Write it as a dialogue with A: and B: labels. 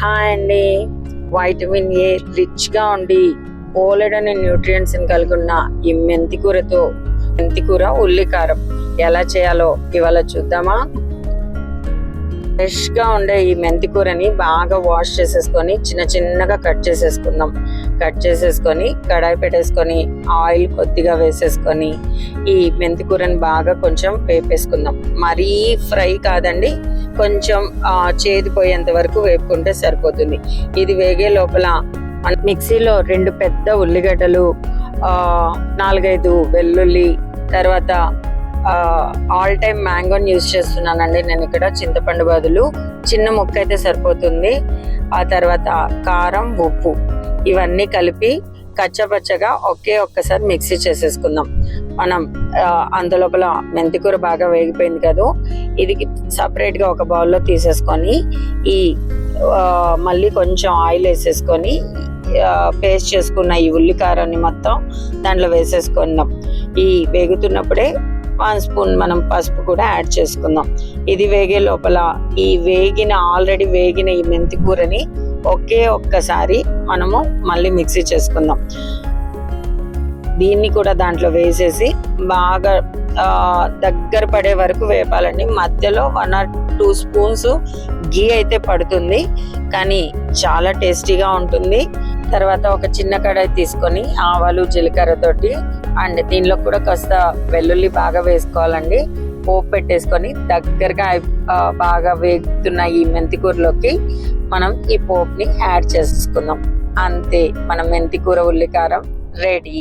A: Hi అండి. Vitamin A రిచ్గా ఉండి బోలెడని న్యూట్రియంట్స్ కలిగి ఉన్న ఈ మెంతికూరతో మెంతికూర ఉల్లికారం ఎలా చేయాలో ఇవాళ చూద్దామా. ఫ్రెష్గా ఉండే ఈ మెంతికూరని బాగా వాష్ చేసేసుకొని చిన్న చిన్నగా కట్ చేసేసుకొని కడాయి పెట్టేసుకొని ఆయిల్ కొద్దిగా వేసేసుకొని ఈ మెంతికూరని బాగా కొంచెం వేపేసుకుందాం. మరీ ఫ్రై కాదండి, కొంచెం చేదిపోయేంత వరకు వేపుకుంటే సరిపోతుంది. ఇది వేగే లోపల మిక్సీలో 2 పెద్ద ఉల్లిగడ్డలు, 4-5 వెల్లుల్లి, తర్వాత ఆల్ టైమ్ మ్యాంగోని యూజ్ చేస్తున్నానండి నేను ఇక్కడ. చింతపండు బదులు చిన్న ముక్క అయితే సరిపోతుంది. ఆ తర్వాత కారం, ఉప్పు ఇవన్నీ కలిపి కచ్చపచ్చగా ఒక్కసారి మిక్సీ చేసేసుకుందాం. మనం అందులోపల మెంతికూర బాగా వేగిపోయింది కదా, ఇది సపరేట్గా ఒక బౌల్లో తీసేసుకొని ఈ మళ్ళీ కొంచెం ఆయిల్ వేసేసుకొని పేస్ట్ చేసుకున్న ఈ ఉల్లికారాన్ని మొత్తం దాంట్లో వేసేసుకుందాం. ఈ వేగుతున్నప్పుడే 1 స్పూన్ మనం పసుపు కూడా యాడ్ చేసుకుందాం. ఇది వేగే లోపల ఈ ఆల్రెడీ వేగిన ఈ మెంతికూరని ఒక్కసారి మనము మళ్ళీ మిక్సీ చేసుకుందాం. దీన్ని కూడా దాంట్లో వేసేసి బాగా దగ్గర పడే వరకు వేపాలండి. మధ్యలో 1 or 2 స్పూన్స్ గీ అయితే పడుతుంది, కానీ చాలా టేస్టీగా ఉంటుంది. తర్వాత ఒక చిన్న కడాయి తీసుకొని ఆవాలు, జీలకర్ర తోటి అండ్ దీనిలో కూడా కాస్త వెల్లుల్లి బాగా వేసుకోవాలండి. పోపు పెట్టేసుకొని దగ్గరగా బాగా వేగుతున్న ఈ మెంతికూరలోకి మనం ఈ పోపుని యాడ్ చేసుకుందాం. అంతే, మన మెంతికూర ఉల్లికారం రెడీ.